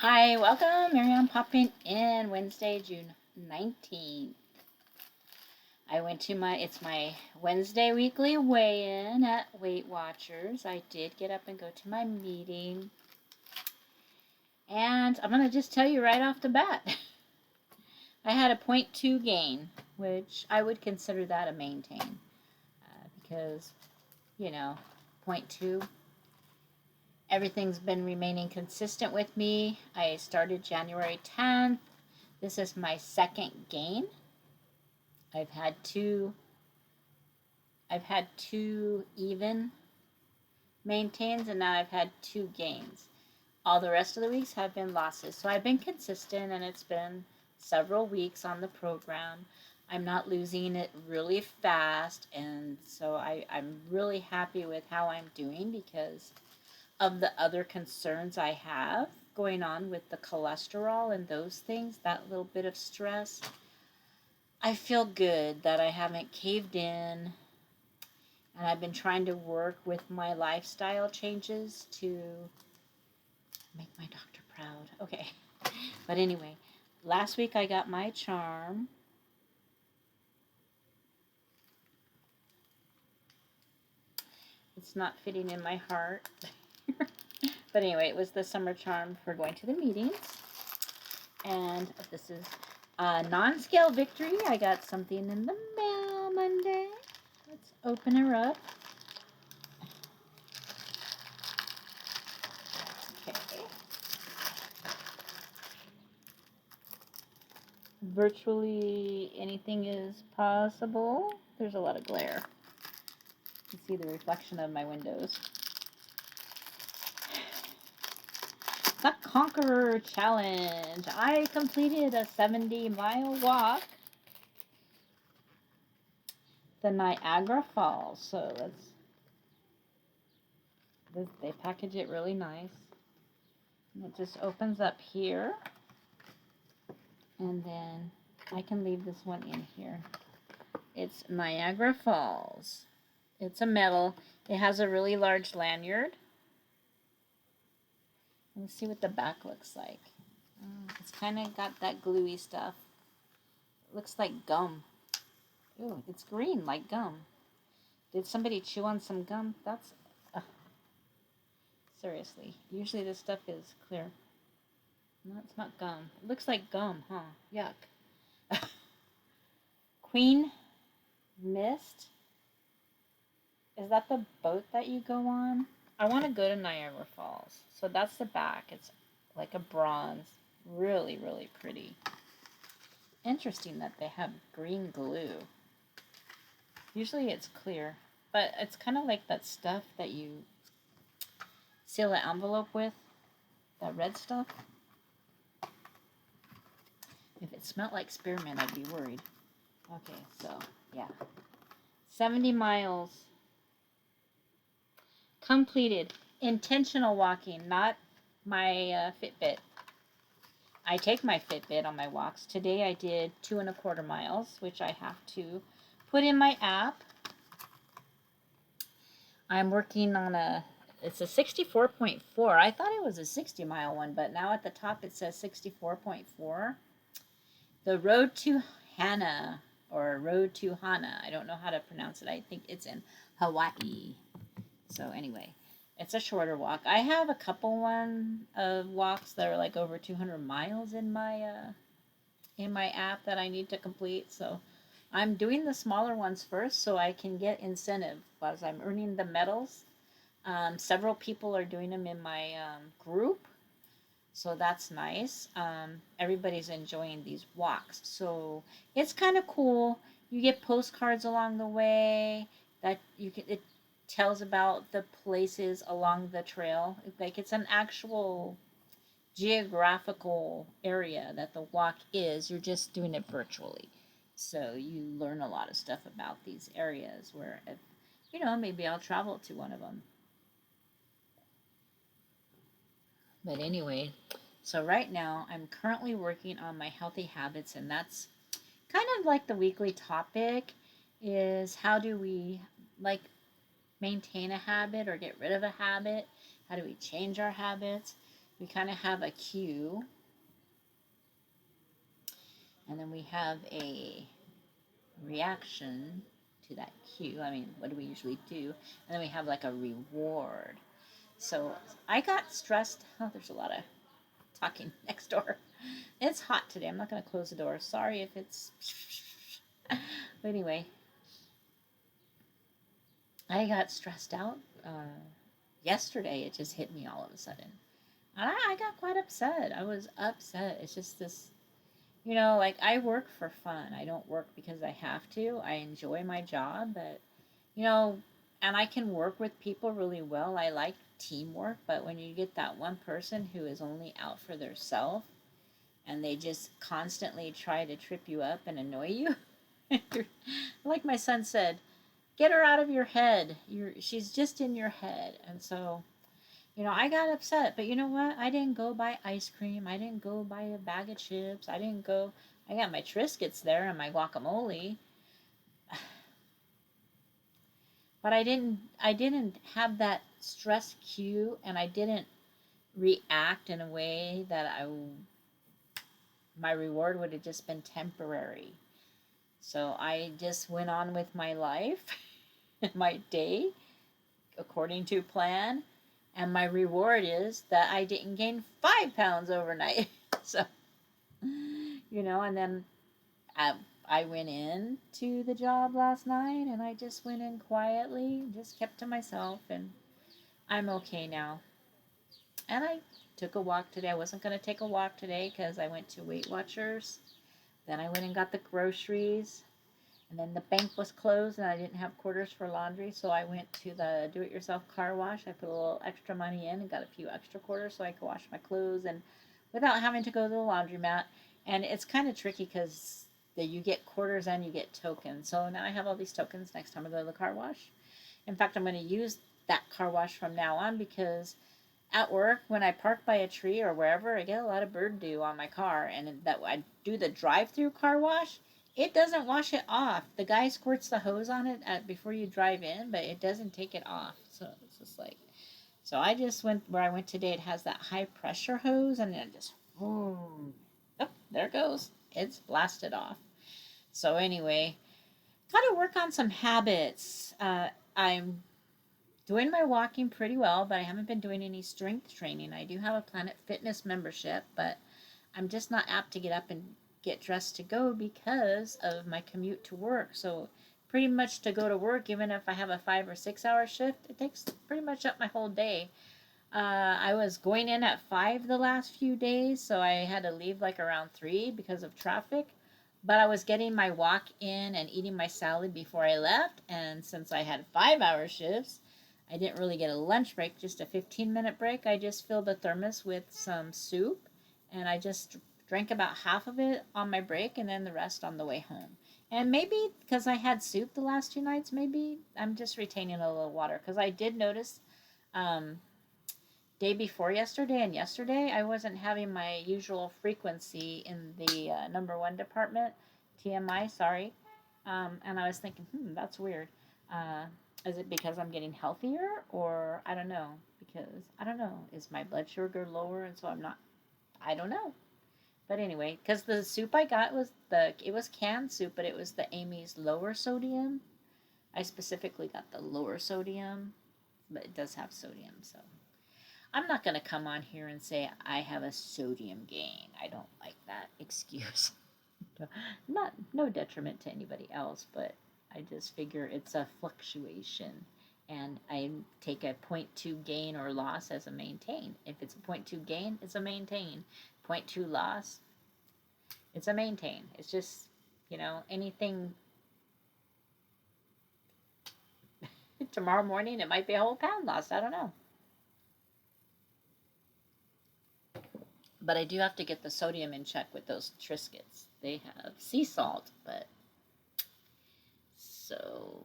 Hi, welcome. Marianne popping in Wednesday, June 19th. I went to it's my Wednesday weekly weigh-in at Weight Watchers. I did get up and go to my meeting. And I'm going to just tell you right off the bat. I had a 0.2 gain, which I would consider that a maintain. Because, 0.2. Everything's been remaining consistent with me. I started January 10th. This is my second gain. I've had two even maintains, and now I've had two gains. All the rest of the weeks have been losses. So I've been consistent, and it's been several weeks on the program. I'm not losing it really fast, and so I'm really happy with how I'm doing because of the other concerns I have going on with the cholesterol and those things, that little bit of stress. I feel good that I haven't caved in, and I've been trying to work with my lifestyle changes to make my doctor proud. Okay. But anyway, last week I got my charm. It's not fitting in my heart. But anyway, it was the summer charm for going to the meetings. And this is a non-scale victory. I got something in the mail Monday. Let's open her up. Okay. Virtually anything is possible. There's a lot of glare. You can see the reflection of my windows. The Conqueror Challenge. I completed a 70-mile walk. The Niagara Falls. So they package it really nice. And it just opens up here. And then I can leave this one in here. It's Niagara Falls. It's a metal. It has a really large lanyard. Let's see what the back looks like. It's kind of got that gluey stuff. It looks like gum. Ooh, it's green like gum. Did somebody chew on some gum? That's... seriously. Usually this stuff is clear. No, it's not gum. It looks like gum, huh? Yuck. Queen Mist. Is that the boat that you go on? I want to go to Niagara Falls. So that's the back. It's like a bronze. Really, really pretty. Interesting that they have green glue. Usually it's clear. But it's kind of like that stuff that you seal an envelope with. That red stuff. If it smelled like spearmint, I'd be worried. Okay, so, yeah. 70 miles completed. Intentional walking, not my Fitbit. I take my Fitbit on my walks. Today I did 2.25 miles, which I have to put in my app. I'm working on it's a 64.4. I thought it was a 60-mile one, but now at the top it says 64.4. The Road to Hana, or Road to Hana. I don't know how to pronounce it. I think it's in Hawaii. So anyway, it's a shorter walk. I have a couple walks that are like over 200 miles in my app that I need to complete. So I'm doing the smaller ones first so I can get incentive as I'm earning the medals. Several people are doing them in my group. So that's nice. Everybody's enjoying these walks. So it's kind of cool. You get postcards along the way that it tells about the places along the trail. Like it's an actual geographical area that the walk is. You're just doing it virtually. So you learn a lot of stuff about these areas where, maybe I'll travel to one of them. But anyway, so right now I'm currently working on my healthy habits, and that's kind of like the weekly topic is how do we maintain a habit or get rid of a habit? How do we change our habits? we kind of have a cue, and then we have a reaction to that cue. I mean, what do we usually do? And then we have like a reward. So I got stressed. Oh, there's a lot of talking next door. It's hot today. I'm not going to close the door. Sorry if it's. But anyway, I got stressed out. Yesterday, it just hit me all of a sudden. And I got quite upset. I was upset. It's just this, like I work for fun. I don't work because I have to. I enjoy my job, but, you know, and I can work with people really well. I like teamwork, but when you get that one person who is only out for their self and they just constantly try to trip you up and annoy you, like my son said, get her out of your head. She's just in your head. And so, I got upset, but you know what? I didn't go buy ice cream. I didn't go buy a bag of chips. I got my Triscuits there and my guacamole. But I didn't have that stress cue, and I didn't react in a way that my reward would have just been temporary. So I just went on with my life, my day, according to plan. And my reward is that I didn't gain 5 pounds overnight. So, and then I went in to the job last night and I just went in quietly, just kept to myself, and I'm okay now. And I took a walk today. I wasn't going to take a walk today because I went to Weight Watchers. Then I went and got the groceries. And then the bank was closed and I didn't have quarters for laundry, so I went to the do-it-yourself car wash. I put a little extra money in and got a few extra quarters so I could wash my clothes and without having to go to the laundromat. And it's kind of tricky because you get quarters and you get tokens. So now I have all these tokens next time I go to the car wash. In fact, I'm going to use that car wash from now on because at work, when I park by a tree or wherever, I get a lot of bird dew on my car, and that I do the drive-through car wash. It doesn't wash it off. The guy squirts the hose on it before you drive in, but it doesn't take it off. So it's just like, so I just went where I went today. It has that high pressure hose, and it just, oh, there it goes. It's blasted off. So anyway, got to work on some habits. I'm doing my walking pretty well, but I haven't been doing any strength training. I do have a Planet Fitness membership, but I'm just not apt to get up and get dressed to go because of my commute to work. So pretty much to go to work, even if I have a 5 or 6 hour shift, it takes pretty much up my whole day. I was going in at 5 the last few days, so I had to leave like around 3 because of traffic. But I was getting my walk in and eating my salad before I left, and since I had 5 hour shifts, I didn't really get a lunch break, just a 15-minute break. I just filled the thermos with some soup, and I just drank about half of it on my break and then the rest on the way home. And maybe because I had soup the last 2 nights, maybe I'm just retaining a little water. Because I did notice day before yesterday and yesterday, I wasn't having my usual frequency in the number one department, TMI, sorry. And I was thinking, that's weird. Is it because I'm getting healthier? Or I don't know. Because, I don't know, is my blood sugar lower and so I'm not, I don't know. But anyway, because the soup I got it was canned soup, but it was the Amy's lower sodium. I specifically got the lower sodium, but it does have sodium, so. I'm not going to come on here and say I have a sodium gain. I don't like that excuse. No detriment to anybody else, but I just figure it's a fluctuation. And I take a 0.2 gain or loss as a maintain. If it's a 0.2 gain, it's a maintain. 0.2 loss, it's a maintain. It's just, anything. Tomorrow morning, it might be a whole pound lost. I don't know. But I do have to get the sodium in check with those Triscuits. They have sea salt, but so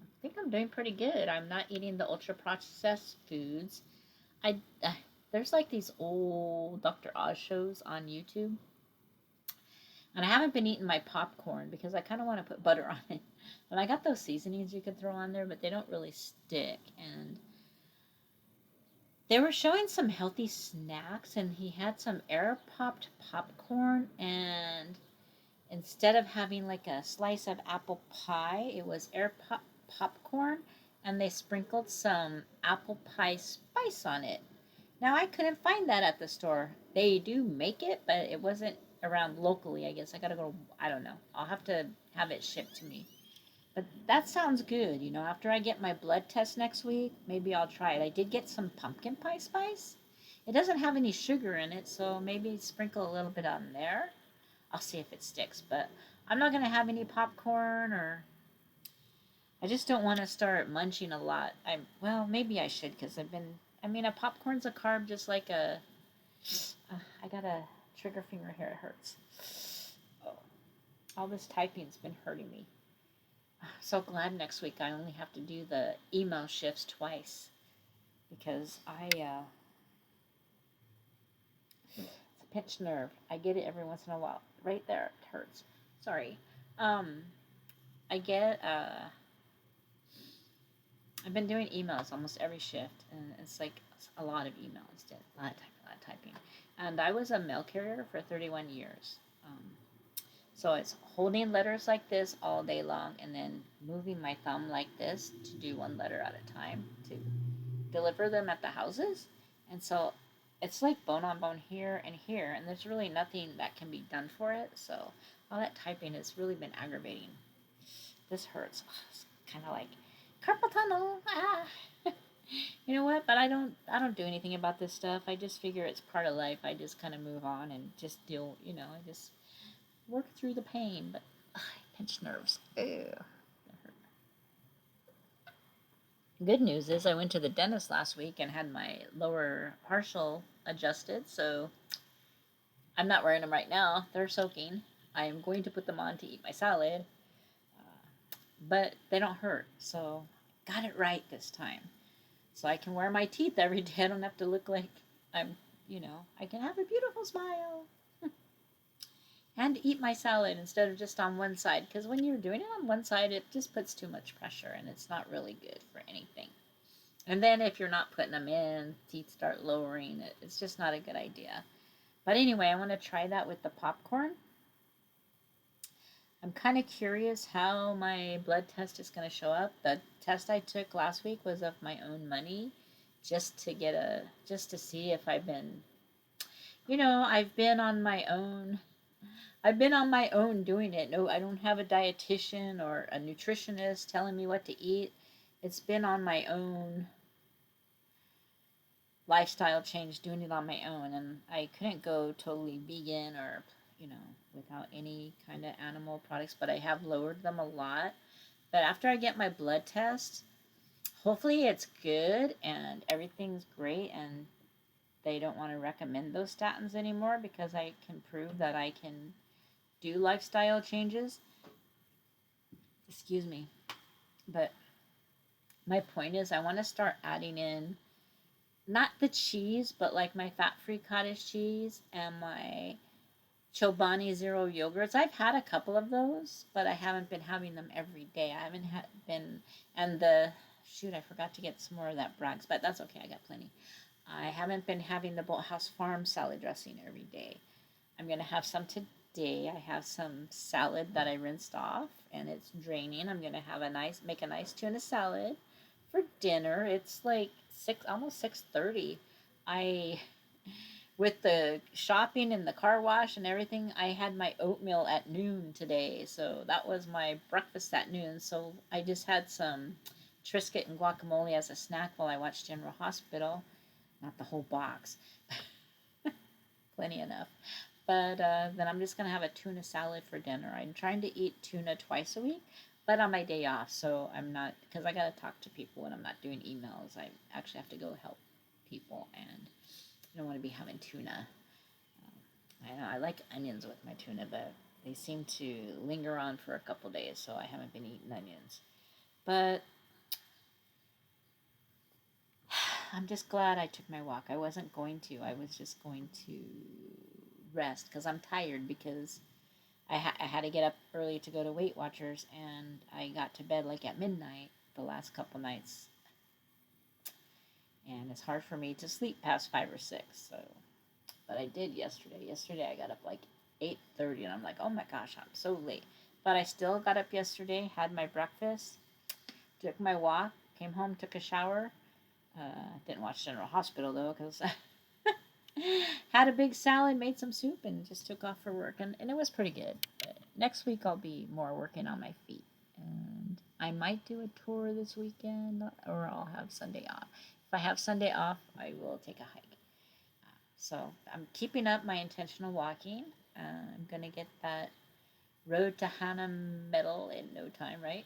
I think I'm doing pretty good. I'm not eating the ultra processed foods. There's like these old Dr. Oz shows on YouTube. And I haven't been eating my popcorn because I kind of want to put butter on it. And I got those seasonings you could throw on there, but they don't really stick. And They were showing some healthy snacks, and he had some air popped popcorn, and instead of having like a slice of apple pie, it was popcorn, and they sprinkled some apple pie spice on it. Now I couldn't find that at the store. They do make it, but it wasn't around locally. I guess I gotta go. I don't know. I'll have to have it shipped to me. But that sounds good. After I get my blood test next week, maybe I'll try it. I did get some pumpkin pie spice. It doesn't have any sugar in it, so maybe sprinkle a little bit on there. I'll see if it sticks. But I'm not gonna have any popcorn, or I just don't want to start munching a lot. Well, maybe I should, because I've been. I mean, a popcorn's a carb, just like a. I got a trigger finger here. It hurts. Oh, all this typing's been hurting me. So glad next week I only have to do the email shifts twice, because it's a pinched nerve. I get it every once in a while. Right there, it hurts. Sorry. Um, I get I've been doing emails almost every shift, and it's like a lot of emails, a lot of typing. And I was a mail carrier for 31 years. So it's holding letters like this all day long, and then moving my thumb like this to do one letter at a time to deliver them at the houses. And so it's like bone on bone here and here, and there's really nothing that can be done for it. So all that typing has really been aggravating. This hurts. It's kind of like carpal tunnel. Ah. You know what? But I don't do anything about this stuff. I just figure it's part of life. I just kind of move on and just deal. I just work through the pain. But I pinch nerves. Ew. Good news is I went to the dentist last week and had my lower partial adjusted, so I'm not wearing them right now. They're soaking. I am going to put them on to eat my salad, but they don't hurt, so got it right this time. So I can wear my teeth every day. I don't have to look like I'm, I can have a beautiful smile. And eat my salad instead of just on one side. Because when you're doing it on one side, it just puts too much pressure, and it's not really good for anything. And then if you're not putting them in, teeth start lowering. It's just not a good idea. But anyway, I want to try that with the popcorn. I'm kind of curious how my blood test is going to show up. The test I took last week was of my own money, just to see if I've been, I've been on my own. I've been on my own doing it. No, I don't have a dietitian or a nutritionist telling me what to eat. It's been on my own lifestyle change, doing it on my own, and I couldn't go totally vegan or without any kind of animal products, but I have lowered them a lot. But after I get my blood test, hopefully it's good and everything's great, and they don't want to recommend those statins anymore, because I can prove that I can do lifestyle changes. Excuse me. But my point is, I want to start adding in not the cheese, but like my fat-free cottage cheese and my Chobani Zero yogurts. I've had a couple of those, but I haven't been having them every day. I haven't been, and I forgot to get some more of that Bragg's, but that's okay. I got plenty. I haven't been having the Bolthouse Farm salad dressing every day. I'm gonna have some today. I have some salad that I rinsed off, and it's draining. I'm gonna make a nice tuna salad for dinner. It's like almost 6:30. I With the shopping and the car wash and everything, I had my oatmeal at noon today. So that was my breakfast at noon. So I just had some Triscuit and guacamole as a snack while I watched General Hospital. Not the whole box. Plenty enough. But then I'm just going to have a tuna salad for dinner. I'm trying to eat tuna twice a week, but on my day off. So I'm not, because I got to talk to people when I'm not doing emails. I actually have to go help people, and I don't want to be having tuna. I know I like onions with my tuna, but they seem to linger on for a couple days, so I haven't been eating onions. But I'm just glad I took my walk. I wasn't going to. I was just going to rest because I'm tired, because I had to get up early to go to Weight Watchers, and I got to bed like at midnight the last couple nights. and it's hard for me to sleep past 5 or 6. So, but I did yesterday. Yesterday I got up like 8:30, and I'm like, oh my gosh, I'm so late. But I still got up yesterday, had my breakfast, took my walk, came home, took a shower. Didn't watch General Hospital though, because had a big salad, made some soup, and just took off for work, and it was pretty good. But next week I'll be more working on my feet, and I might do a tour this weekend, or I'll have Sunday off. If I have Sunday off, I will take a hike. So I'm keeping up my intentional walking. I'm gonna get that Road to Hannah medal in no time, right?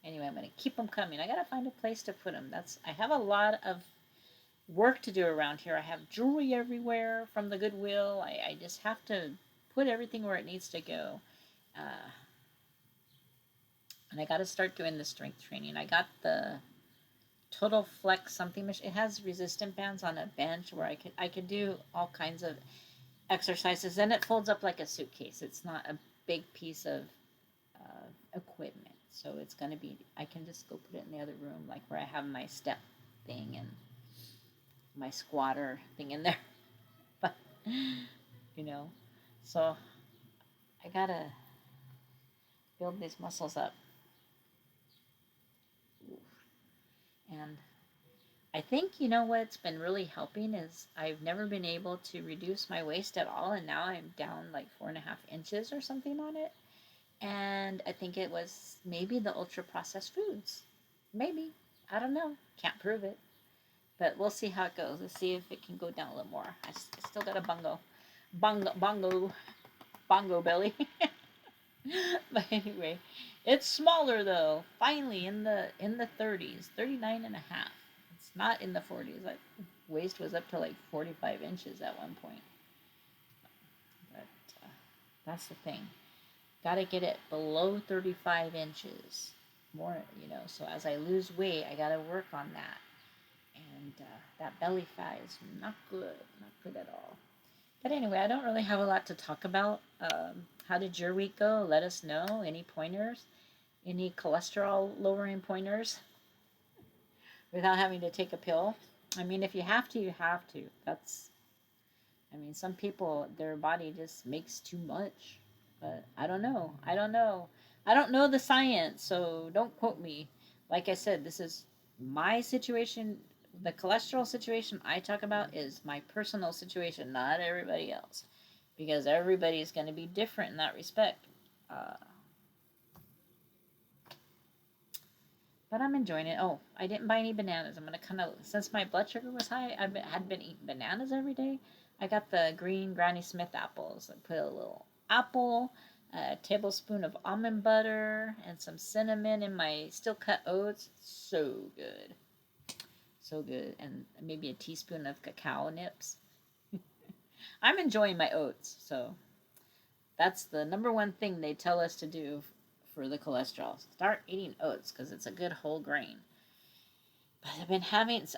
Anyway, I'm gonna keep them coming. I gotta find a place to put them. I have a lot of work to do around here. I have jewelry everywhere from the Goodwill. I just have to put everything where it needs to go. Uh, and I got to start doing the strength training. I got the Total Flex something machine. It has resistant bands on a bench where I could do all kinds of exercises. And it folds up like a suitcase. It's not a big piece of equipment. So it's going to be, I can just go put it in the other room, like where I have my step thing and my squatter thing in there. But, you know, so I gotta build these muscles up. And I think, what's been really helping is I've never been able to reduce my waist at all, and now I'm down like 4.5 inches or something on it. And I think it was maybe the ultra processed foods. Maybe. I don't know. Can't prove it. But we'll see how it goes. Let's see if it can go down a little more. I still got a bongo belly. But anyway, it's smaller though. Finally, in the 30s, 39 and a half. It's not in the 40s. Like waist was up to like 45 inches at one point. But that's the thing. Got to get it below 35 inches. More, So as I lose weight, I got to work on that. And that belly fat is not good. Not good at all. But anyway, I don't really have a lot to talk about. How did your week go? Let us know. Any pointers? Any cholesterol lowering pointers without having to take a pill? I mean, if you have to, you have to. Some people, their body just makes too much. But I don't know. I don't know. I don't know the science, so don't quote me. Like I said, this is my situation. The cholesterol situation I talk about is my personal situation, not everybody else, because everybody's going to be different in that respect. But I'm enjoying it. Oh, I didn't buy any bananas. I'm going to since my blood sugar was high, had been eating bananas every day. I got the green Granny Smith apples. I put a little apple, a tablespoon of almond butter, and some cinnamon in my steel cut oats. So good. So good. And maybe a teaspoon of cacao nips. I'm enjoying my oats. So that's the number one thing they tell us to do for the cholesterol. Start eating oats because it's a good whole grain. But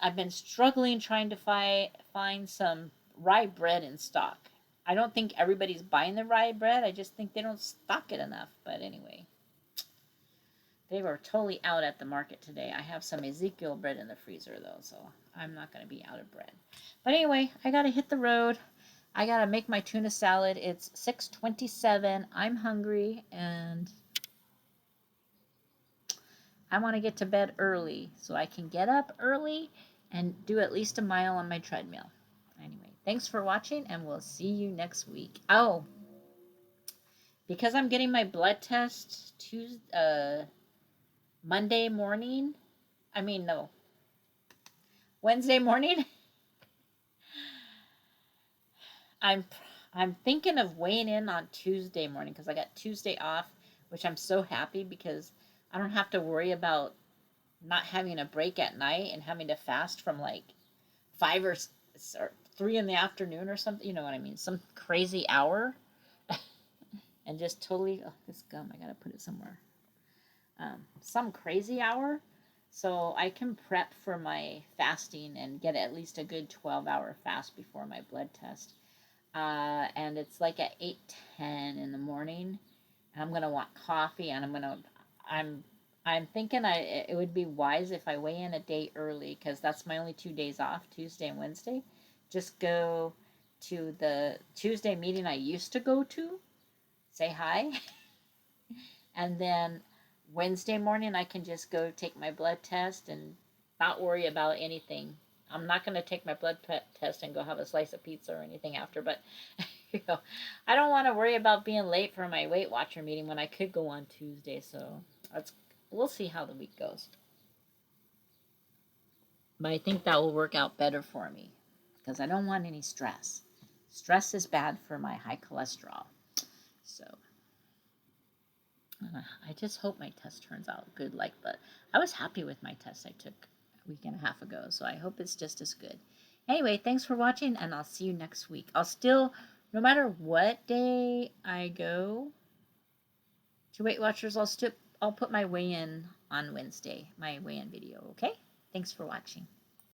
I've been struggling trying to find some rye bread in stock. I don't think everybody's buying the rye bread. I just think they don't stock it enough. But anyway, they were totally out at the market today. I have some Ezekiel bread in the freezer though, so I'm not going to be out of bread. But anyway, I got to hit the road. I got to make my tuna salad. It's 6:27. I'm hungry and I want to get to bed early so I can get up early and do at least a mile on my treadmill. Anyway, thanks for watching and we'll see you next week. Oh, because I'm getting my blood test Monday morning. No, Wednesday morning. I'm thinking of weighing in on Tuesday morning because I got Tuesday off, which I'm so happy because I don't have to worry about not having a break at night and having to fast from like 5 or 3 in the afternoon or something. You know what I mean? Some crazy hour. And just totally, this gum, I gotta put it somewhere. Some crazy hour. So I can prep for my fasting and get at least a good 12-hour fast before my blood test. And it's like at 8:10 in the morning. And I'm gonna want coffee, and I'm I'm thinking it would be wise if I weigh in a day early because that's my only 2 days off, Tuesday and Wednesday. Just go to the Tuesday meeting I used to go to, say hi, and then Wednesday morning I can just go take my blood test and not worry about anything. I'm not going to take my blood test and go have a slice of pizza or anything after, but you know, I don't want to worry about being late for my Weight Watcher meeting when I could go on Tuesday. So that's we'll see how the week goes. But I think that will work out better for me because I don't want any stress. Stress is bad for my high cholesterol. So I just hope my test turns out good. But I was happy with my test I took a week and a half ago. So I hope it's just as good. Anyway, thanks for watching, and I'll see you next week. I'll still, no matter what day I go to Weight Watchers, I'll put my weigh-in on Wednesday, my weigh-in video. Okay? Thanks for watching.